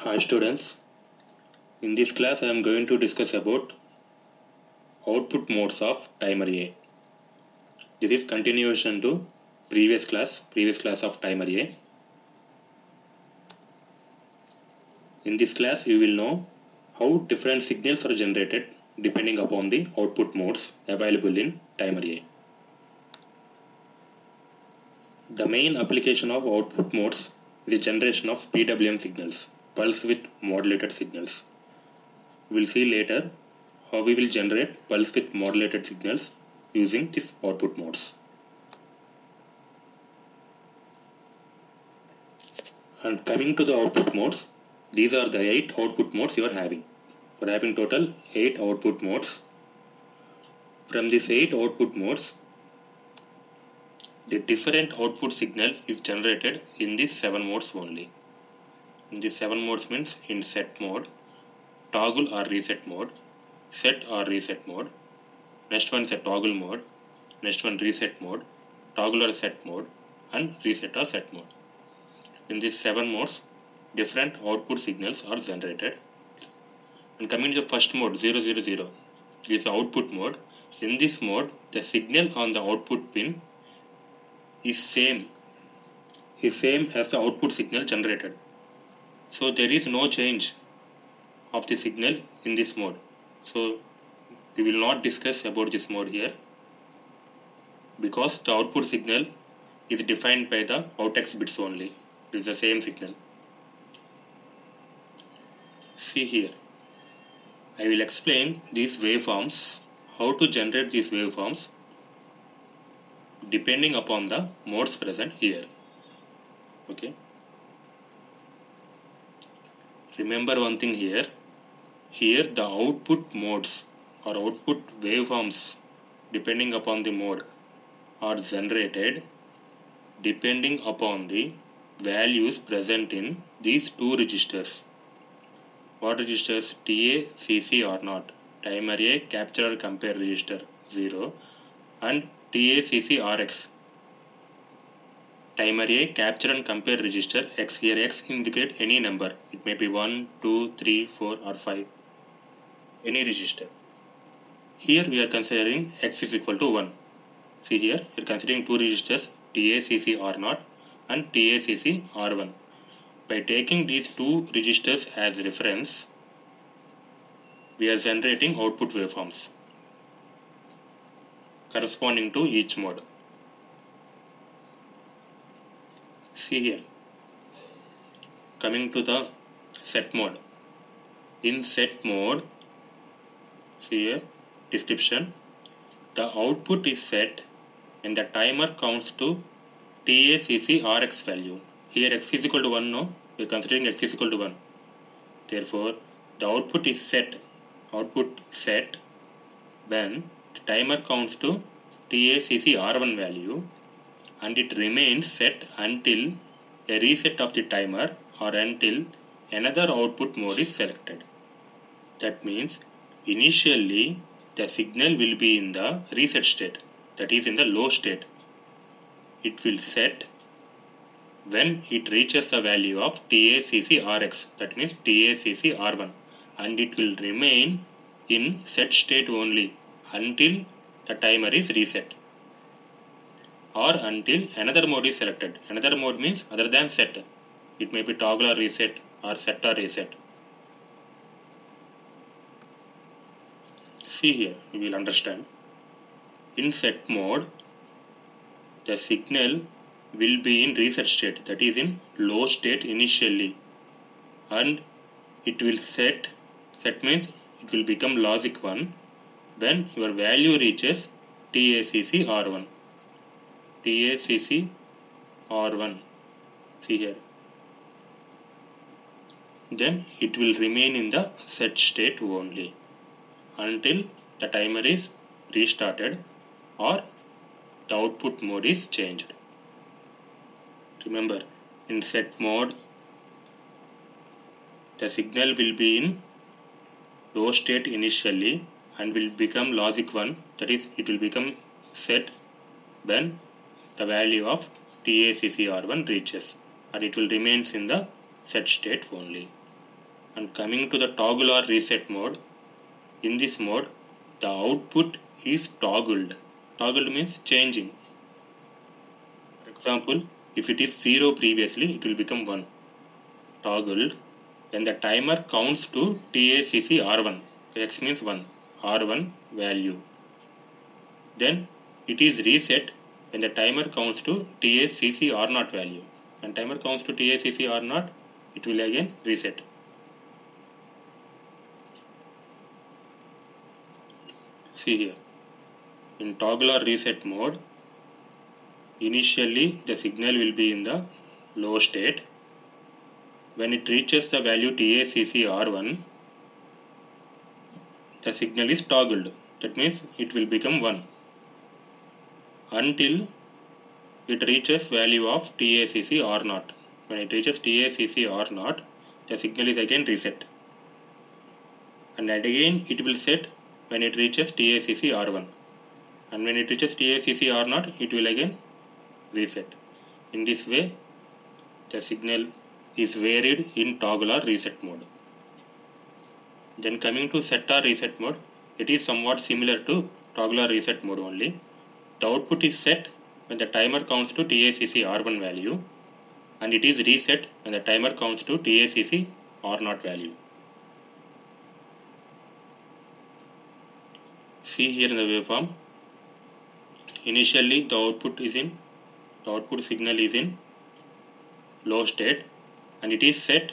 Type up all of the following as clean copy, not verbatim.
Hi students, in this class I am going to discuss about output modes of timer A. This is continuation to previous class of timer A. In this class you will know how different signals are generated depending upon the output modes available in timer A. The main application of output modes is the generation of PWM signals, pulse width modulated signals. We will see later how we will generate pulse width modulated signals using these output modes. And coming to the output modes, these are the 8 output modes you are having. You are having total 8 output modes. From these 8 output modes, the different output signal is generated in these 7 modes only. In these 7 modes means in set mode, toggle or reset mode, set or reset mode, next one is a toggle mode, next one reset mode, toggle or set mode, and reset or set mode. In these 7 modes, different output signals are generated. And coming to the first mode 000, this is the output mode. In this mode, the signal on the output pin is same as the output signal generated. So there is no change of the signal in this mode. So we will not discuss about this mode here because the output signal is defined by the out-x bits only. It is the same signal. See here, I will explain these waveforms, how to generate these waveforms depending upon the modes present here. Okay. Remember one thing here. Here the output modes or output waveforms depending upon the mode are generated depending upon the values present in these two registers. What registers? TA, CC or not. Timer A capture or compare register 0 and TA, CC, RX. Timer A capture and compare register X. Here X indicate any number. It may be 1, 2, 3, 4 or 5. Any register. Here we are considering X is equal to 1. See here, we are considering two registers TA, CC, R0 and TA, CC, R1. By taking these two registers as reference, we are generating output waveforms corresponding to each mode. See here, coming to the set mode. In set mode, see here, description, the output is set when the timer counts to TA, CC, RX value. Here X is equal to 1, no? We are considering X is equal to 1. Therefore, the output is set when the timer counts to TA, CC, R1 value and it remains set until a reset of the timer or until another output mode is selected. That means initially the signal will be in the reset state, that is in the low state. It will set when it reaches the value of TA, CC, RX, that means TA, CC, R1, and it will remain in set state only until the timer is reset or until another mode is selected. Another mode means other than set. It may be toggle or reset or set or reset. See here, you will understand. In set mode, the signal will be in reset state, that is in low state initially, and it will set means it will become logic 1 when your value reaches TACC R1. TACC R1, see here. Then it will remain in the set state only until the timer is restarted or the output mode is changed. Remember, in set mode, the signal will be in low state initially and will become logic 1, that is it will become set when the value of TACC R1 reaches, and it will remain in the set state only. And coming to the toggle or reset mode, in this mode the output is toggled. Toggled means changing. For example, if it is 0 previously, it will become 1. Toggled when the timer counts to TACC R1. X means 1. R1 value. Then it is reset when the timer counts to TACC R0 value. When timer counts to TACC R0, it will again reset. See here, in toggle or reset mode, initially the signal will be in the low state. When it reaches the value TACC R1, the signal is toggled. That means it will become 1 until it reaches value of TACC R0. When it reaches TACC R0, the signal is again reset. And again it will set when it reaches TACC R1. And when it reaches TACC R0, it will again reset. In this way, the signal is varied in toggle or reset mode. Then coming to set or reset mode, it is somewhat similar to toggle or reset mode only. The output is set when the timer counts to TACC R1 value, and it is reset when the timer counts to TACC R0 value. See here in the waveform, initially the output signal is in low state, and it is set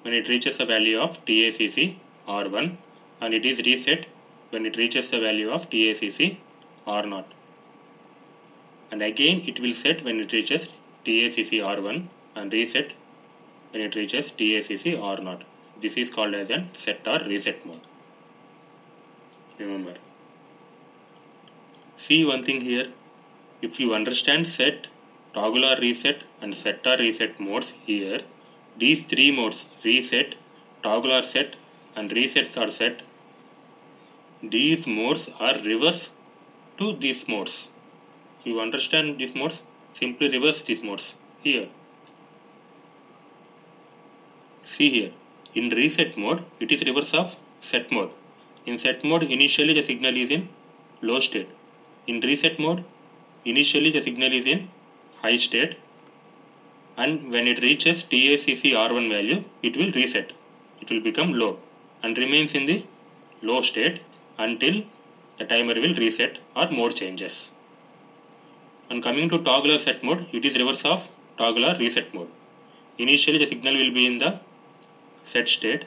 when it reaches the value of TACC R1, and it is reset when it reaches the value of TACC R0. And again it will set when it reaches TACC R1 and reset when it reaches TACC R0. This is called as a set or reset mode. Remember. See one thing here. If you understand set, toggle or reset and set or reset modes here, these three modes, reset, toggle or set and resets or set, these modes are reverse to these modes. If you understand these modes, simply reverse these modes here. See here, in reset mode, it is reverse of set mode. In set mode, initially the signal is in low state. In reset mode, initially the signal is in high state, and when it reaches TACC R1 value, it will reset. It will become low and remains in the low state until the timer will reset or mode changes. And coming to toggle or set mode, it is reverse of toggle or reset mode. Initially the signal will be in the set state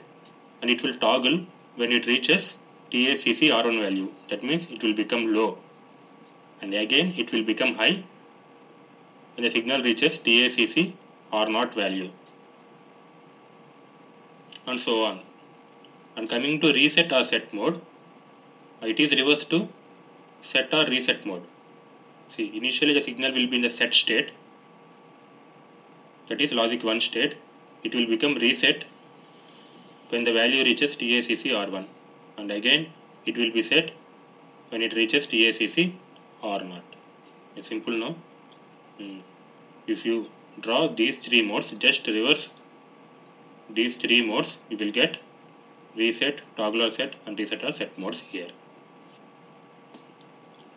and it will toggle when it reaches TACC R1 value. That means it will become low, and again it will become high when the signal reaches TACC R0 value, and so on. And coming to reset or set mode, it is reverse to set or reset mode. See, initially the signal will be in the set state, that is logic 1 state. It will become reset when the value reaches TACC R1, and again it will be set when it reaches TACC R0. It's simple now. If you draw these three modes, just reverse these three modes, you will get reset, toggle or set and reset or set modes here.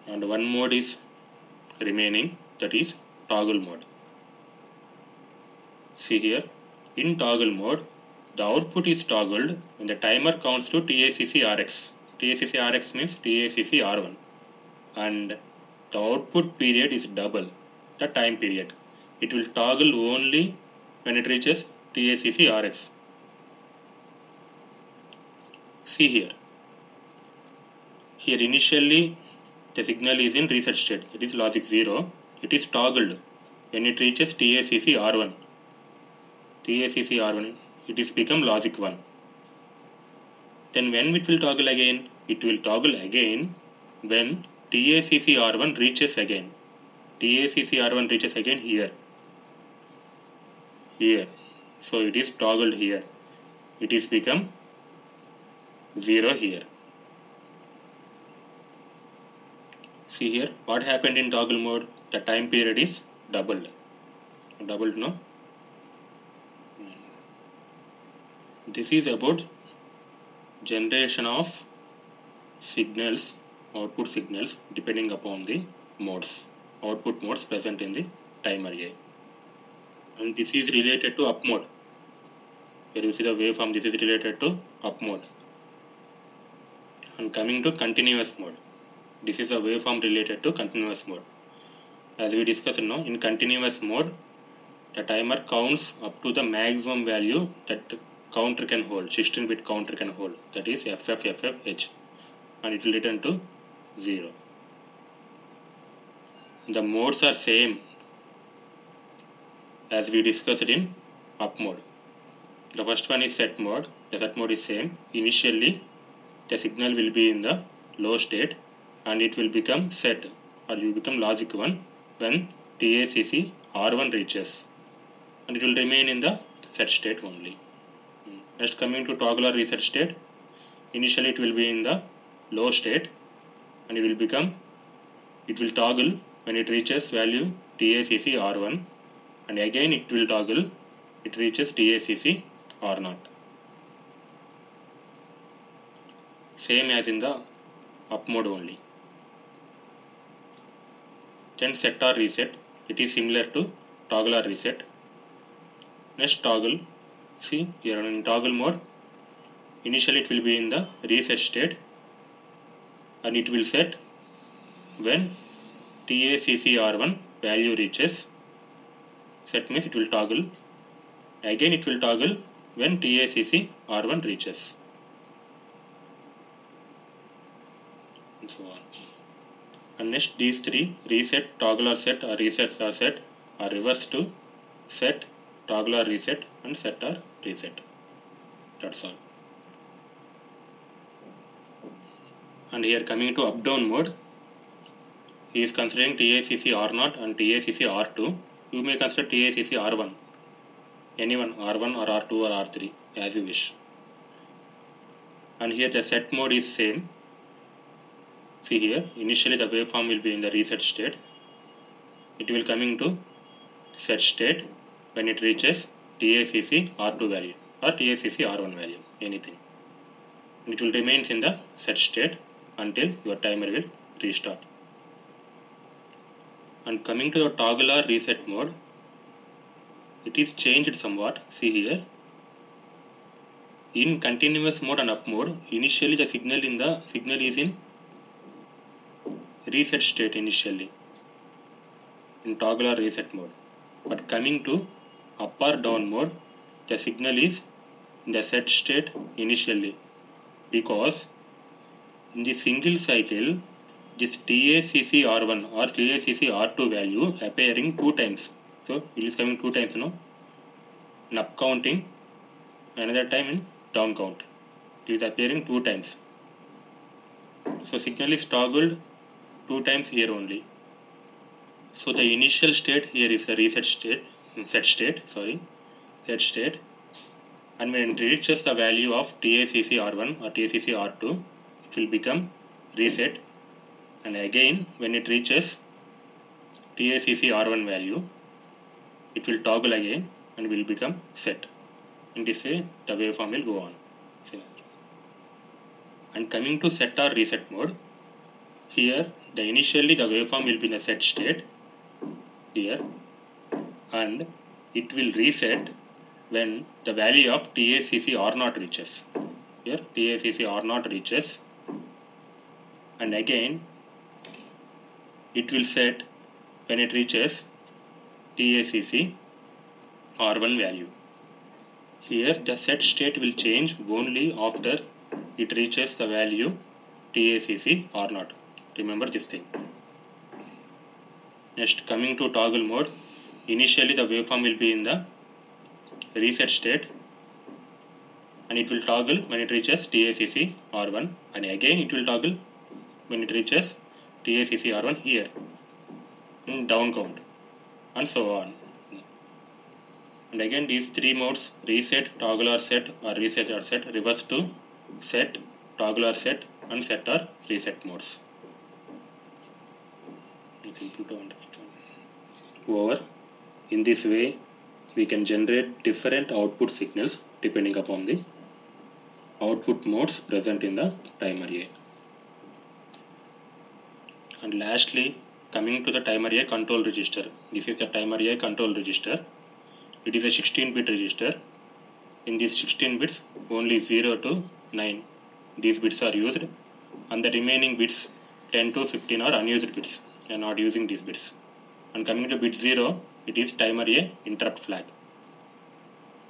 And one mode is remaining, that is toggle mode. See here, in toggle mode, the output is toggled when the timer counts to TACC RX. TACC RX means TACC R1, and the output period is double the time period. It will toggle only when it reaches TACC RX. See here. Here initially the signal is in reset state, it is logic 0. It is toggled when it reaches TACC R1. TACC R1, it is become logic 1. Then when it will toggle again? It will toggle again when TACC R1 reaches again. TACC R1 reaches again here. So it is toggled here. It is become 0 here. See here, what happened in toggle mode? The time period is doubled. Doubled, no? This is about generation of signals, output signals depending upon the modes, output modes present in the timer A. And this is related to up mode. Here you see the waveform, this is related to up mode. And coming to continuous mode. This is a waveform related to continuous mode. As we discussed now, in continuous mode, the timer counts up to the maximum value that counter can hold, 16-bit counter can hold, that is FFFFH, and it will return to 0. The modes are same as we discussed in up mode. The first one is set mode. The set mode is same. Initially, the signal will be in the low state and it will become set or will become logic 1 when TACC R1 reaches, and it will remain in the set state only. Next, coming to toggle or reset state, initially it will be in the low state and it will toggle when it reaches value TACC R1, and again it will toggle it reaches TACC R0. Same as in the up mode only. Then set or reset, it is similar to toggle or reset. Next, toggle. See here in toggle mode, initially it will be in the reset state and it will set when TACC R1 value reaches. Set means it will toggle. Again it will toggle when TACC R1 reaches. And so on. And next, these three, reset, toggle or set, or reset or set, are reversed to set, toggle or reset, and set or reset. That's all. And here coming to up down mode, he is considering TACC R0 and TACC R2. You may consider TACC R1. Anyone, R1 or R2 or R3, as you wish. And here the set mode is same. See here, initially the waveform will be in the reset state. It will coming to set state when it reaches TACC R2 value or TACC R1 value, anything. And it will remain in the set state until your timer will restart. And coming to the toggle or reset mode, it is changed somewhat. See here, in continuous mode and up mode, initially the signal is in reset state initially in toggle or reset mode, but coming to up or down mode, the signal is in the set state initially, because in the single cycle this TACC R1 or TACC R2 value appearing 2 times. So it is coming 2 times, in up counting, another time in down count. It is appearing 2 times. So signal is toggled 2 times here only. So the initial state here is the set state, and when it reaches the value of TACC R1 or TACC R2, it will become reset, and again when it reaches TACC R1 value, it will toggle again and will become set. In this way the waveform will go on. And coming to set or reset mode, here initially the waveform will be in a set state here, and it will reset when the value of TACC R0 reaches. Here TACC R0 reaches, and again it will set when it reaches TACC R1 value. Here the set state will change only after it reaches the value TACC R0. Remember this thing. Next, coming to toggle mode, initially the waveform will be in the reset state and it will toggle when it reaches TACC R1, and again it will toggle when it reaches TACC R1 here in down count, and so on. And again these 3 modes, reset, toggle or set, or reset or set, reverse to set, toggle or set, and set or reset modes. It's simple to understand. Over. In this way, we can generate different output signals depending upon the output modes present in the timer A. And lastly, coming to the timer A control register. This is the timer A control register. It is a 16-bit register. In these 16 bits, only 0 to 9 these bits are used, and the remaining bits 10 to 15 are unused bits. I am not using these bits. And coming to bit 0, it is timer A interrupt flag.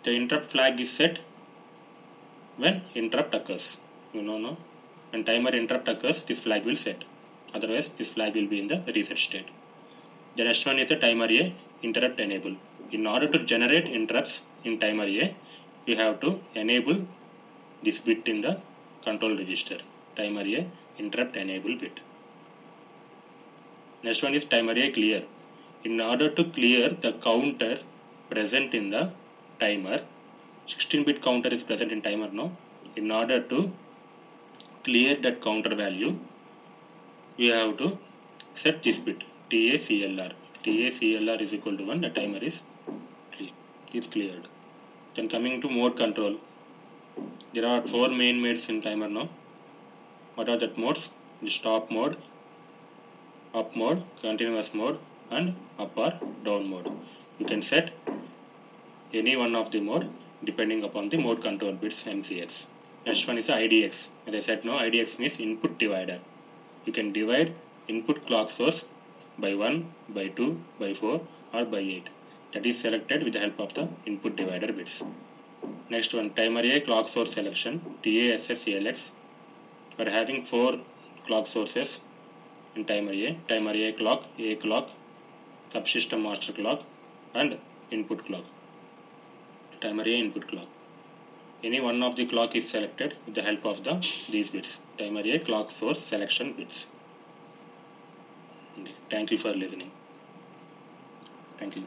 The interrupt flag is set when interrupt occurs. You know, no? When timer interrupt occurs, this flag will set. Otherwise, this flag will be in the reset state. The next one is the timer A interrupt enable. In order to generate interrupts in timer A, we have to enable this bit in the control register. Timer A interrupt enable bit. Next one is timer A clear. In order to clear the counter present in the timer, 16-bit counter is present in timer now. In order to clear that counter value, we have to set this bit TACLR. TACLR is equal to 1. The timer is cleared. Then coming to mode control. There are 4 main modes in timer now. What are that modes? The stop mode, up mode, continuous mode, and up or down mode. You can set any one of the mode depending upon the mode control bits MCX. Next one is the IDX. As I said now, IDX means input divider. You can divide input clock source by 1, by 2, by 4 or by 8. That is selected with the help of the input divider bits. Next one, timer A clock source selection, TASSCLX. We are having 4 clock sources in timer A. Timer A clock, subsystem master clock, and input clock. Timer A input clock. Any one of the clock is selected with the help of these bits. Timer A clock source selection bits. Okay. Thank you for listening. Thank you.